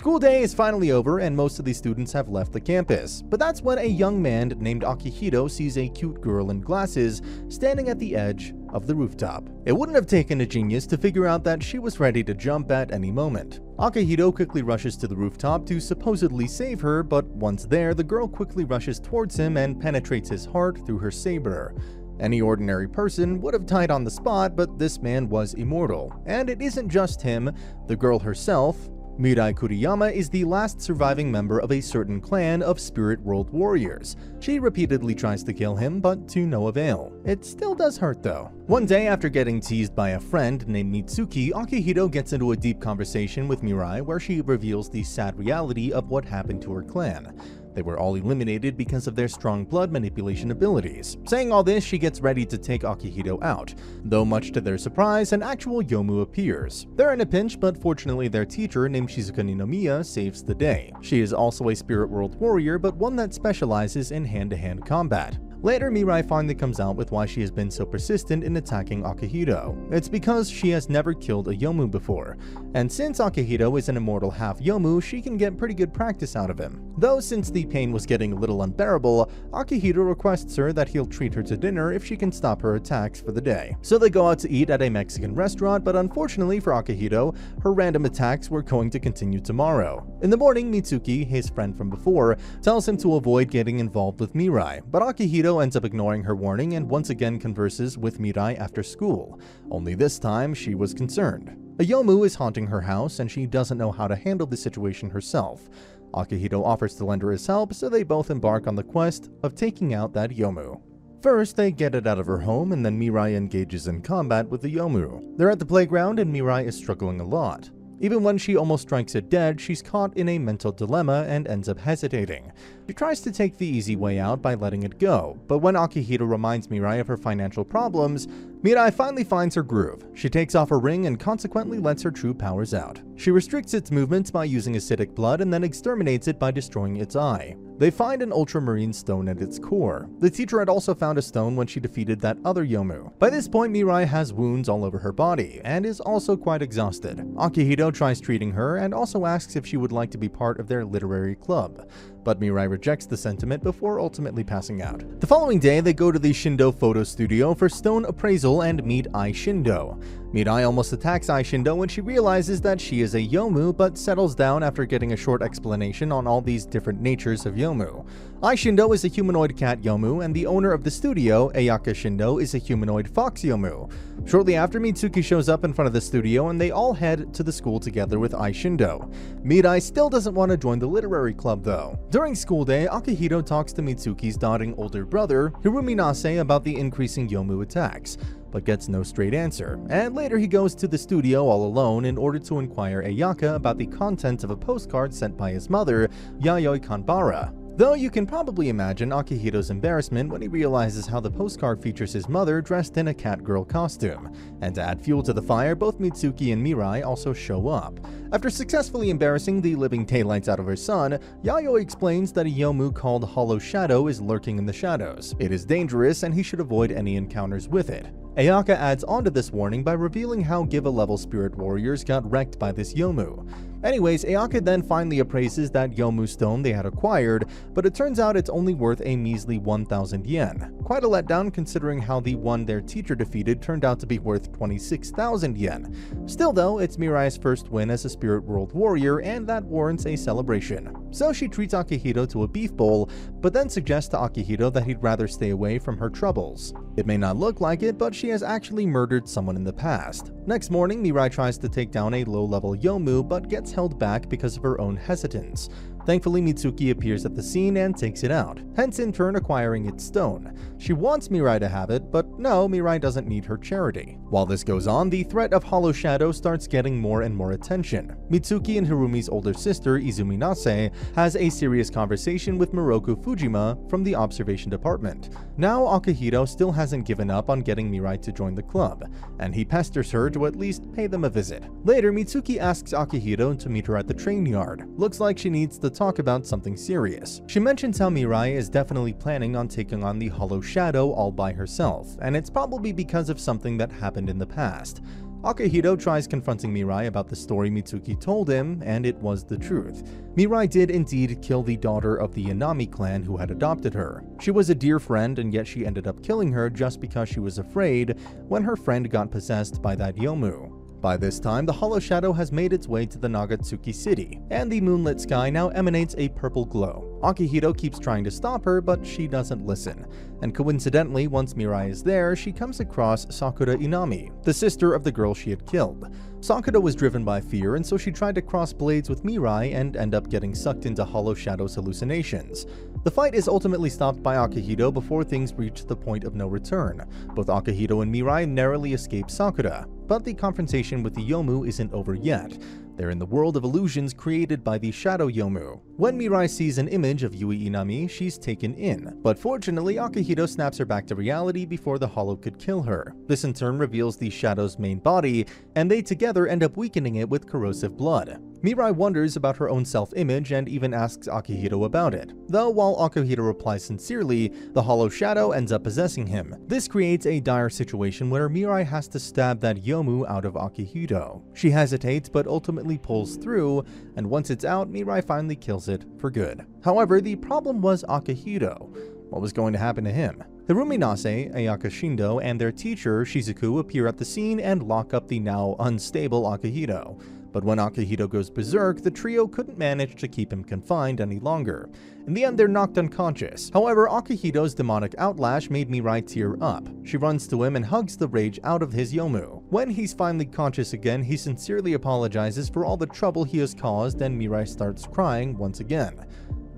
School day is finally over and most of the students have left the campus, but that's when a young man named Akihito sees a cute girl in glasses standing at the edge of the rooftop. It wouldn't have taken a genius to figure out that she was ready to jump at any moment. Akihito quickly rushes to the rooftop to supposedly save her, but once there, the girl quickly rushes towards him and penetrates his heart through her saber. Any ordinary person would have died on the spot, but this man was immortal. And it isn't just him, the girl herself, Mirai Kuriyama, is the last surviving member of a certain clan of spirit world warriors. She repeatedly tries to kill him, but to no avail. It still does hurt though. One day after getting teased by a friend named Mitsuki, Akihito gets into a deep conversation with Mirai where she reveals the sad reality of what happened to her clan. They were all eliminated because of their strong blood manipulation abilities. Saying all this, she gets ready to take Akihito out, though much to their surprise, an actual Youmu appears. They're in a pinch, but fortunately their teacher, named Shizuka Ninomiya, saves the day. She is also a spirit world warrior, but one that specializes in hand-to-hand combat. Later, Mirai finally comes out with why she has been so persistent in attacking Akihito. It's because she has never killed a Youmu before, and since Akihito is an immortal half Youmu, she can get pretty good practice out of him. Though since the pain was getting a little unbearable, Akihito requests her that he'll treat her to dinner if she can stop her attacks for the day. So they go out to eat at a Mexican restaurant, but unfortunately for Akihito, her random attacks were going to continue tomorrow. In the morning, Mitsuki, his friend from before, tells him to avoid getting involved with Mirai, but Akihito ends up ignoring her warning and once again converses with Mirai after school. Only this time, she was concerned. A Youmu is haunting her house and she doesn't know how to handle the situation herself. Akihito offers to lend her his help, so they both embark on the quest of taking out that Youmu. First, they get it out of her home, and then Mirai engages in combat with the Youmu. They're at the playground and Mirai is struggling a lot. Even when she almost strikes it dead, she's caught in a mental dilemma and ends up hesitating. She tries to take the easy way out by letting it go, but when Akihito reminds Mirai of her financial problems, Mirai finally finds her groove. She takes off her ring and consequently lets her true powers out. She restricts its movements by using acidic blood and then exterminates it by destroying its eye. They find an ultramarine stone at its core. The teacher had also found a stone when she defeated that other Youmu. By this point, Mirai has wounds all over her body and is also quite exhausted. Akihito tries treating her and also asks if she would like to be part of their literary club, but Mirai rejects the sentiment before ultimately passing out. The following day, they go to the Shindo photo studio for stone appraisal and meet Ai Shindo. Mirai almost attacks Ai Shindo when she realizes that she is a Youmu, but settles down after getting a short explanation on all these different natures of Youmu. Ai Shindo is a humanoid cat Youmu, and the owner of the studio, Ayaka Shindo, is a humanoid fox Youmu. Shortly after, Mitsuki shows up in front of the studio and they all head to the school together with Ai Shindo. Mirai still doesn't want to join the literary club though. During school day, Akihito talks to Mitsuki's doting older brother, Hiruminase, about the increasing Youmu attacks, but gets no straight answer, and later he goes to the studio all alone in order to inquire Ayaka about the contents of a postcard sent by his mother, Yayoi Kanbara. Though you can probably imagine Akihito's embarrassment when he realizes how the postcard features his mother dressed in a catgirl costume. And to add fuel to the fire, both Mitsuki and Mirai also show up. After successfully embarrassing the living daylights out of her son, Yayoi explains that a Youmu called Hollow Shadow is lurking in the shadows. It is dangerous and he should avoid any encounters with it. Ayaka adds on to this warning by revealing how Giva-level spirit warriors got wrecked by this Youmu. Anyways, Ayaka then finally appraises that Youmu stone they had acquired, but it turns out it's only worth a measly 1,000 yen. Quite a letdown considering how the one their teacher defeated turned out to be worth 26,000 yen. Still though, it's Mirai's first win as a spirit world warrior, and that warrants a celebration. So she treats Akihito to a beef bowl, but then suggests to Akihito that he'd rather stay away from her troubles. It may not look like it, but she has actually murdered someone in the past. Next morning, Mirai tries to take down a low-level Youmu, but gets held back because of her own hesitance. Thankfully, Mitsuki appears at the scene and takes it out, hence in turn acquiring its stone. She wants Mirai to have it, but no, Mirai doesn't need her charity. While this goes on, the threat of Hollow Shadow starts getting more and more attention. Mitsuki and Hirumi's older sister, Izuminase, has a serious conversation with Miroku Fujima from the observation department. Now, Akihito still hasn't given up on getting Mirai to join the club, and he pesters her to at least pay them a visit. Later, Mitsuki asks Akihito to meet her at the train yard. Looks like she needs to talk about something serious. She mentions how Mirai is definitely planning on taking on the Hollow Shadow all by herself, and it's probably because of something that happened in the past. Akihito tries confronting Mirai about the story Mitsuki told him, and it was the truth. Mirai did indeed kill the daughter of the Yanami clan who had adopted her. She was a dear friend, and yet she ended up killing her just because she was afraid when her friend got possessed by that Youmu. By this time, the hollow shadow has made its way to the Nagatsuki city, and the moonlit sky now emanates a purple glow. Akihito keeps trying to stop her, but she doesn't listen. And coincidentally, once Mirai is there, she comes across Sakura Inami, the sister of the girl she had killed. Sakura was driven by fear, and so she tried to cross blades with Mirai and end up getting sucked into Hollow Shadow's hallucinations. The fight is ultimately stopped by Akihito before things reach the point of no return. Both Akihito and Mirai narrowly escape Sakura, but the confrontation with the Youmu isn't over yet. They're in the world of illusions created by the Shadow Youmu. When Mirai sees an image of Yui Inami, she's taken in, but fortunately Akihito snaps her back to reality before the hollow could kill her. This in turn reveals the Shadow's main body, and they together end up weakening it with corrosive blood. Mirai wonders about her own self-image and even asks Akihito about it, though while Akihito replies sincerely, the hollow shadow ends up possessing him. This creates a dire situation where Mirai has to stab that Youmu out of Akihito. She hesitates but ultimately pulls through, and once it's out, Mirai finally kills it for good. However, the problem was Akihito. What was going to happen to him? Hirumi Nase, Ayaka Shindo, and their teacher Shizuku appear at the scene and lock up the now unstable Akihito. But when Akihito goes berserk, the trio couldn't manage to keep him confined any longer. In the end, they're knocked unconscious. However, Akihito's demonic outlash made Mirai tear up. She runs to him and hugs the rage out of his Youmu. When he's finally conscious again, he sincerely apologizes for all the trouble he has caused, and Mirai starts crying once again.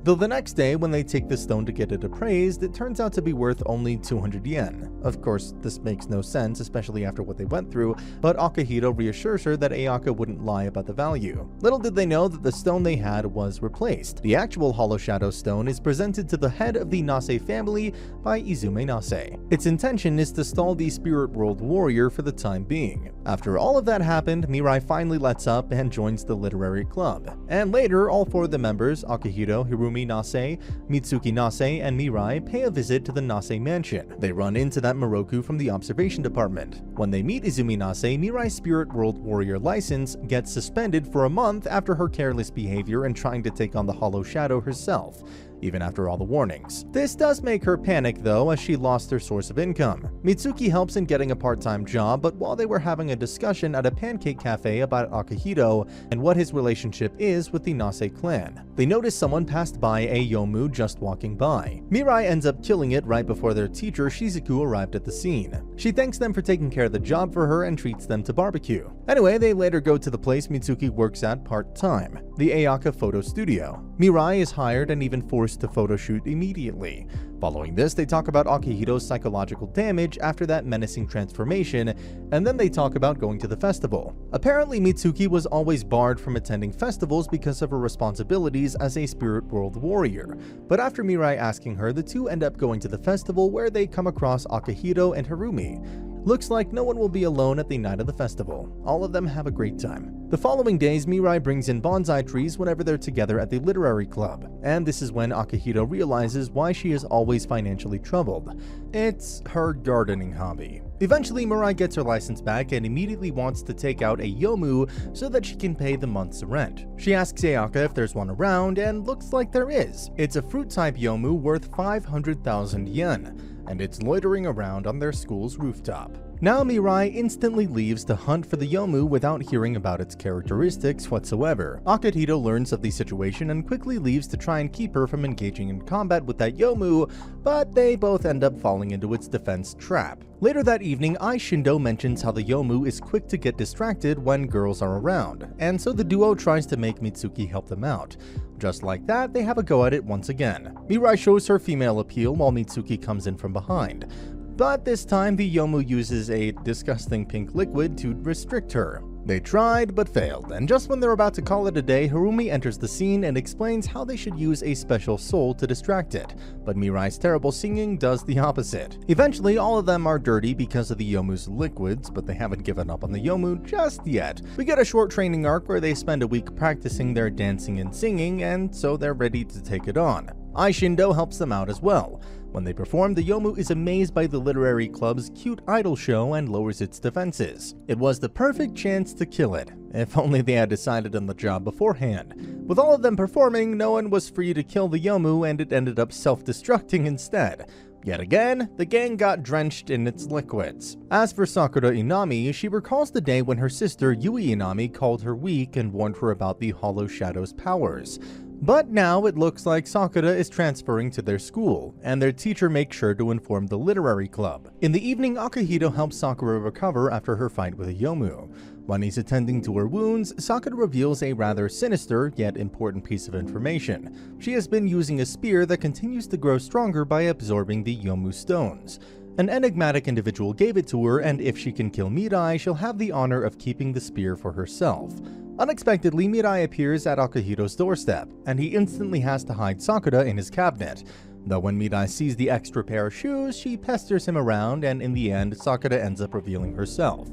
Though the next day, when they take the stone to get it appraised, it turns out to be worth only 200 yen. Of course, this makes no sense, especially after what they went through, but Akihito reassures her that Ayaka wouldn't lie about the value. Little did they know that the stone they had was replaced. The actual Hollow Shadow stone is presented to the head of the Nase family by Izume Nase. Its intention is to stall the Spirit World Warrior for the time being. After all of that happened, Mirai finally lets up and joins the literary club. And later, all four of the members, Akihito, Hirumi Nase, Mitsuki Nase, and Mirai, pay a visit to the Nase mansion. They run into that Moroku from the observation department. When they meet Izumi Nase, Mirai's Spirit World Warrior license gets suspended for a month after her careless behavior and trying to take on the Hollow Shadow herself, even after all the warnings. This does make her panic though, as she lost her source of income. Mitsuki helps in getting a part-time job, but while they were having a discussion at a pancake cafe about Akihito and what his relationship is with the Nase clan, they notice someone passed by a Youmu just walking by. Mirai ends up killing it right before their teacher Shizuku arrived at the scene. She thanks them for taking care of the job for her and treats them to barbecue. Anyway, they later go to the place Mitsuki works at part-time, the Ayaka Photo Studio. Mirai is hired and even forced to photo shoot immediately. Following this, they talk about Akihito's psychological damage after that menacing transformation, and then they talk about going to the festival. Apparently, Mitsuki was always barred from attending festivals because of her responsibilities as a Spirit World Warrior, but after Mirai asking her, the two end up going to the festival where they come across Akihito and Hirumi. Looks like no one will be alone at the night of the festival. All of them have a great time. The following days, Mirai brings in bonsai trees whenever they're together at the literary club, and this is when Akihito realizes why she is always financially troubled. It's her gardening hobby. Eventually, Mirai gets her license back and immediately wants to take out a Youmu so that she can pay the month's rent. She asks Ayaka if there's one around, and looks like there is. It's a fruit-type Youmu worth 500,000 yen. And it's loitering around on their school's rooftop. Now Mirai instantly leaves to hunt for the Youmu without hearing about its characteristics whatsoever. Akihito learns of the situation and quickly leaves to try and keep her from engaging in combat with that Youmu, but they both end up falling into its defense trap. Later that evening, Shindo mentions how the Youmu is quick to get distracted when girls are around, and so the duo tries to make Mitsuki help them out. Just like that, they have a go at it once again. Mirai shows her female appeal while Mitsuki comes in from behind. But this time, the Youmu uses a disgusting pink liquid to restrict her. They tried, but failed, and just when they're about to call it a day, Hirumi enters the scene and explains how they should use a special soul to distract it, but Mirai's terrible singing does the opposite. Eventually, all of them are dirty because of the Yomu's liquids, but they haven't given up on the Youmu just yet. We get a short training arc where they spend a week practicing their dancing and singing, and so they're ready to take it on. Shindo helps them out as well. When they perform, the Youmu is amazed by the literary club's cute idol show and lowers its defenses. It was the perfect chance to kill it, if only they had decided on the job beforehand. With all of them performing, no one was free to kill the Youmu, and it ended up self-destructing instead. Yet again, the gang got drenched in its liquids. As for Sakura Inami, she recalls the day when her sister Yui Inami called her weak and warned her about the Hollow Shadow's powers. But now it looks like Sakura is transferring to their school, and their teacher makes sure to inform the literary club. In the evening, Akihito helps Sakura recover after her fight with a Youmu. When he's attending to her wounds, Sakura reveals a rather sinister yet important piece of information. She has been using a spear that continues to grow stronger by absorbing the Youmu stones. An enigmatic individual gave it to her, and if she can kill Mirai, she'll have the honor of keeping the spear for herself. Unexpectedly, Mirai appears at Akihito's doorstep, and he instantly has to hide Sakura in his cabinet. Though when Mirai sees the extra pair of shoes, she pesters him around, and in the end, Sakura ends up revealing herself.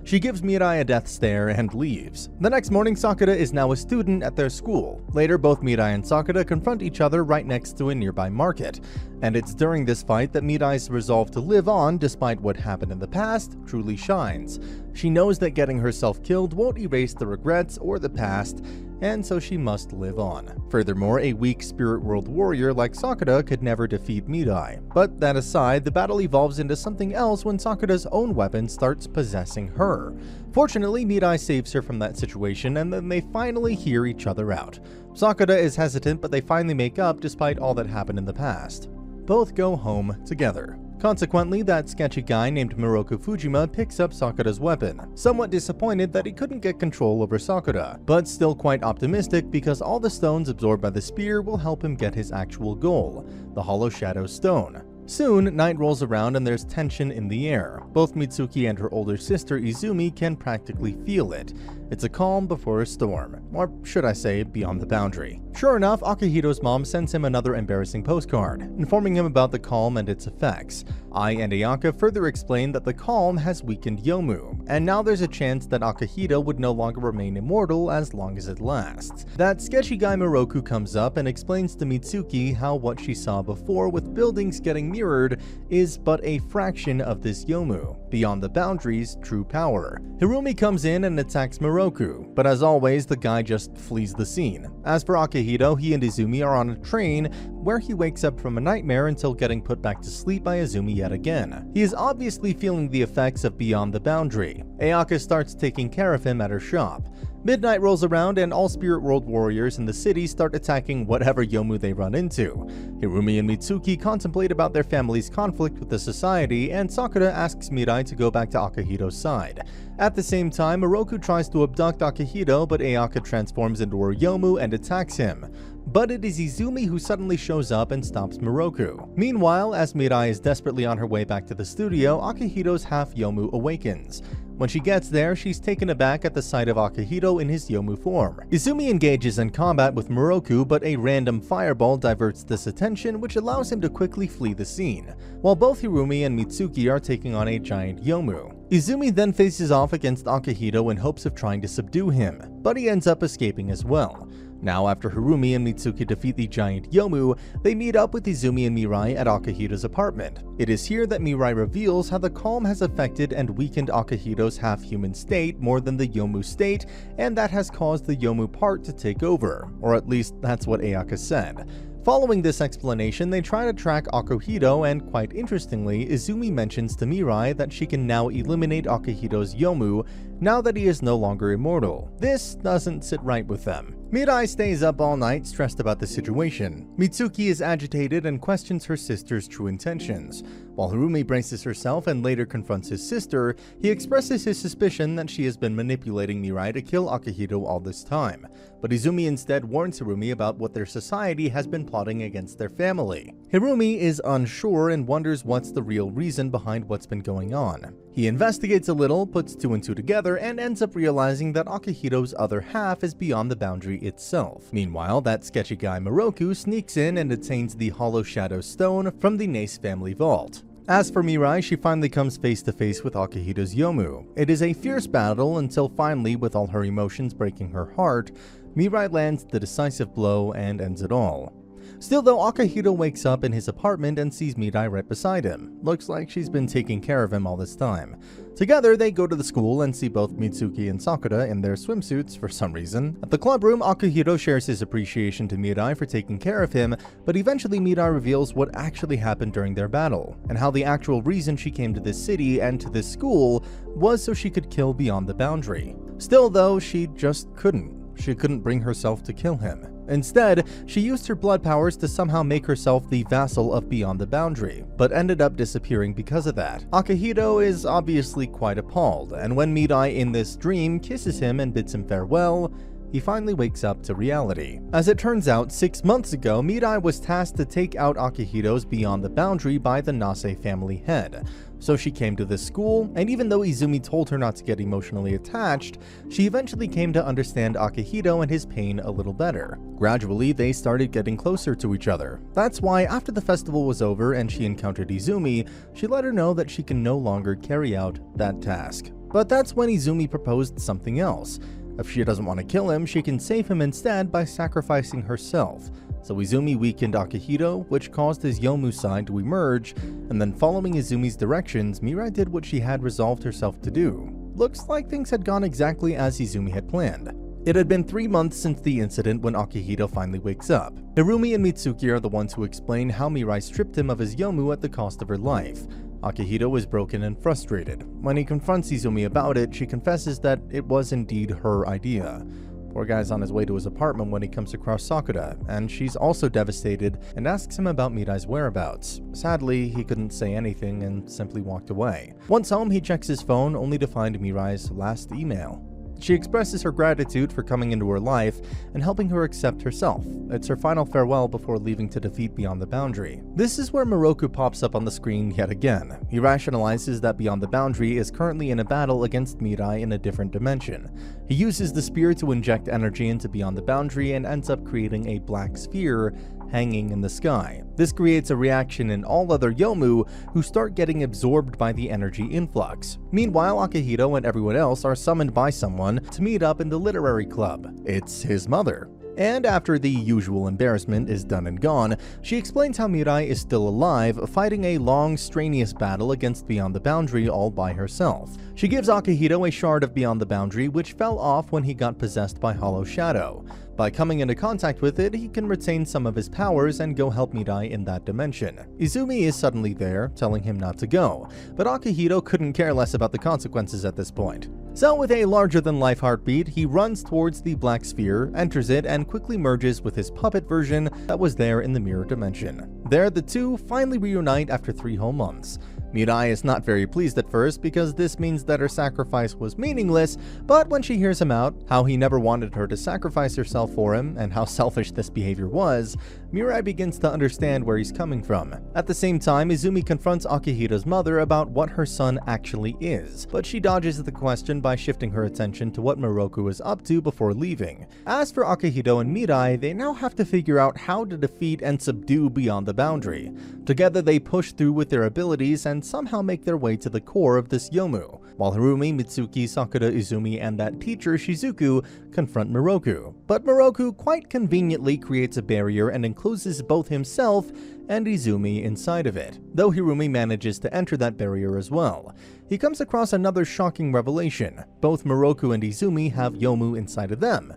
She gives Mirai a death stare and leaves. The next morning, Sakura is now a student at their school. Later, both Mirai and Sakura confront each other right next to a nearby market. And it's during this fight that Mirai's resolve to live on, despite what happened in the past, truly shines. She knows that getting herself killed won't erase the regrets or the past, and so she must live on. Furthermore, a weak spirit world warrior like Sakura could never defeat Mirai. But that aside, the battle evolves into something else when Sakura's own weapon starts possessing her. Fortunately, Mirai saves her from that situation, and then they finally hear each other out. Sakura is hesitant, but they finally make up despite all that happened in the past. Both go home together. Consequently, that sketchy guy named Miroku Fujima picks up Sakura's weapon, somewhat disappointed that he couldn't get control over Sakura, but still quite optimistic because all the stones absorbed by the spear will help him get his actual goal, the Hollow Shadow Stone. Soon, night rolls around and there's tension in the air. Both Mitsuki and her older sister Izumi can practically feel it. It's a calm before a storm, or should I say, beyond the boundary. Sure enough, Akihito's mom sends him another embarrassing postcard, informing him about the calm and its effects. Ai and Ayaka further explain that the calm has weakened Youmu, and now there's a chance that Akihito would no longer remain immortal as long as it lasts. That sketchy guy Miroku comes up and explains to Mitsuki how what she saw before with buildings getting mirrored is but a fraction of this Youmu, beyond the boundary's true power. Hirumi comes in and attacks Miroku, but as always, the guy just flees the scene. As for Akihito, he and Izumi are on a train where he wakes up from a nightmare until getting put back to sleep by Izumi yet again. He is obviously feeling the effects of Beyond the Boundary. Ayaka starts taking care of him at her shop. Midnight rolls around and all spirit world warriors in the city start attacking whatever Youmu they run into. Hirumi and Mitsuki contemplate about their family's conflict with the society, and Sakura asks Mirai to go back to Akihito's side. At the same time, Miroku tries to abduct Akihito, but Ayaka transforms into her Youmu and attacks him. But it is Izumi who suddenly shows up and stops Miroku. Meanwhile, as Mirai is desperately on her way back to the studio, Akihito's half Youmu awakens. When she gets there, she's taken aback at the sight of Akihito in his Youmu form. Izumi engages in combat with Miroku, but a random fireball diverts this attention, which allows him to quickly flee the scene, while both Hirumi and Mitsuki are taking on a giant Youmu. Izumi then faces off against Akihito in hopes of trying to subdue him, but he ends up escaping as well. Now, after Hirumi and Mitsuki defeat the giant Youmu, they meet up with Izumi and Mirai at Akihito's apartment. It is here that Mirai reveals how the calm has affected and weakened Akihito's half-human state more than the Youmu state, and that has caused the Youmu part to take over, or at least that's what Ayaka said. Following this explanation, they try to track Akihito, and quite interestingly, Izumi mentions to Mirai that she can now eliminate Akihito's Youmu now that he is no longer immortal. This doesn't sit right with them. Mirai stays up all night stressed about the situation. Mitsuki is agitated and questions her sister's true intentions. While Hirumi braces herself and later confronts his sister, he expresses his suspicion that she has been manipulating Mirai to kill Akihito all this time. But Izumi instead warns Hirumi about what their society has been plotting against their family. Hirumi is unsure and wonders what's the real reason behind what's been going on. He investigates a little, puts two and two together, and ends up realizing that Akihito's other half is beyond the boundary itself. Meanwhile, that sketchy guy Miroku sneaks in and obtains the Hollow Shadow Stone from the Nace family vault. As for Mirai, she finally comes face to face with Akihito's Youmu. It is a fierce battle until finally, with all her emotions breaking her heart, Mirai lands the decisive blow and ends it all. Still though, Akihito wakes up in his apartment and sees Mirai right beside him. Looks like she's been taking care of him all this time. Together, they go to the school and see both Mitsuki and Sakura in their swimsuits for some reason. At the club room, Akihito shares his appreciation to Mirai for taking care of him, but eventually Mirai reveals what actually happened during their battle, and how the actual reason she came to this city and to this school was so she could kill Beyond the Boundary. Still though, she just couldn't. She couldn't bring herself to kill him. Instead, she used her blood powers to somehow make herself the vassal of Beyond the Boundary, but ended up disappearing because of that. Akihito is obviously quite appalled, and when Mirai in this dream kisses him and bids him farewell, he finally wakes up to reality. As it turns out, 6 months ago, Mirai was tasked to take out Akihito's Beyond the Boundary by the Nase family head. So she came to this school, and even though Izumi told her not to get emotionally attached, she eventually came to understand Akihito and his pain a little better. Gradually, they started getting closer to each other. That's why after the festival was over and she encountered Izumi, she let her know that she can no longer carry out that task. But that's when Izumi proposed something else. If she doesn't want to kill him, she can save him instead by sacrificing herself. So Izumi weakened Akihito, which caused his Youmu side to emerge, and then following Izumi's directions, Mirai did what she had resolved herself to do. Looks like things had gone exactly as Izumi had planned. It had been 3 months since the incident when Akihito finally wakes up. Hirumi and Mitsuki are the ones who explain how Mirai stripped him of his Youmu at the cost of her life. Akihito is broken and frustrated. When he confronts Izumi about it, she confesses that it was indeed her idea. Poor guy's on his way to his apartment when he comes across Sakura, and she's also devastated and asks him about Mirai's whereabouts. Sadly, he couldn't say anything and simply walked away. Once home, he checks his phone only to find Mirai's last email. She expresses her gratitude for coming into her life and helping her accept herself. It's her final farewell before leaving to defeat Beyond the Boundary. This is where Miroku pops up on the screen yet again. He rationalizes that Beyond the Boundary is currently in a battle against Mirai in a different dimension. He uses the spear to inject energy into Beyond the Boundary and ends up creating a black sphere hanging in the sky. This creates a reaction in all other Youmu, who start getting absorbed by the energy influx. Meanwhile, Akihito and everyone else are summoned by someone to meet up in the literary club. It's his mother. And after the usual embarrassment is done and gone, she explains how Mirai is still alive, fighting a long, strenuous battle against Beyond the Boundary all by herself. She gives Akihito a shard of Beyond the Boundary, which fell off when he got possessed by Hollow Shadow. By coming into contact with it, he can retain some of his powers and go help Mirai in that dimension. Izumi is suddenly there, telling him not to go, but Akihito couldn't care less about the consequences at this point. So with a larger-than-life heartbeat, he runs towards the black sphere, enters it, and quickly merges with his puppet version that was there in the mirror dimension. There, the two finally reunite after 3 whole months. Mirai is not very pleased at first because this means that her sacrifice was meaningless, but when she hears him out, how he never wanted her to sacrifice herself for him, and how selfish this behavior was, Mirai begins to understand where he's coming from. At the same time, Izumi confronts Akihito's mother about what her son actually is, but she dodges the question by shifting her attention to what Miroku is up to before leaving. As for Akihito and Mirai, they now have to figure out how to defeat and subdue Beyond the Boundary. Together they push through with their abilities and somehow make their way to the core of this Youmu, while Hirumi, Mitsuki, Sakura, Izumi, and that teacher Shizuku confront Miroku. But Miroku quite conveniently creates a barrier and encloses both himself and Izumi inside of it, though Hirumi manages to enter that barrier as well. He comes across another shocking revelation. Both Miroku and Izumi have Youmu inside of them.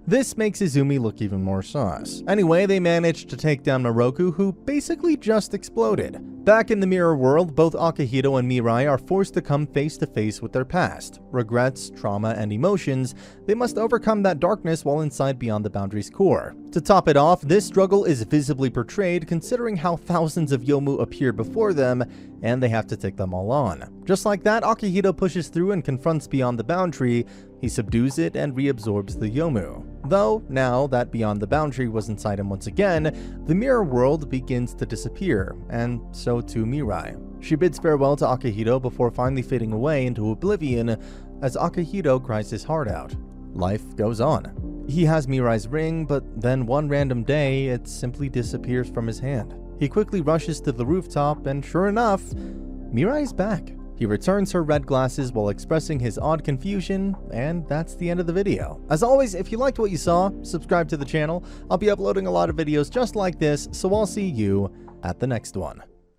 This makes Izumi look even more sus. Anyway, they manage to take down Miroku, who basically just exploded. Back in the mirror world, both Akihito and Mirai are forced to come face to face with their past. Regrets, trauma, and emotions, they must overcome that darkness while inside Beyond the Boundary's core. To top it off, this struggle is visibly portrayed considering how thousands of Youmu appear before them, and they have to take them all on. Just like that, Akihito pushes through and confronts Beyond the Boundary. He subdues it and reabsorbs the Youmu. Though, now that Beyond the Boundary was inside him once again, the mirror world begins to disappear, and so too Mirai. She bids farewell to Akihito before finally fading away into oblivion as Akihito cries his heart out. Life goes on. He has Mirai's ring, but then one random day, it simply disappears from his hand. He quickly rushes to the rooftop, and sure enough, Mirai's back. He returns her red glasses while expressing his odd confusion, and that's the end of the video. As always, if you liked what you saw, subscribe to the channel. I'll be uploading a lot of videos just like this, so I'll see you at the next one.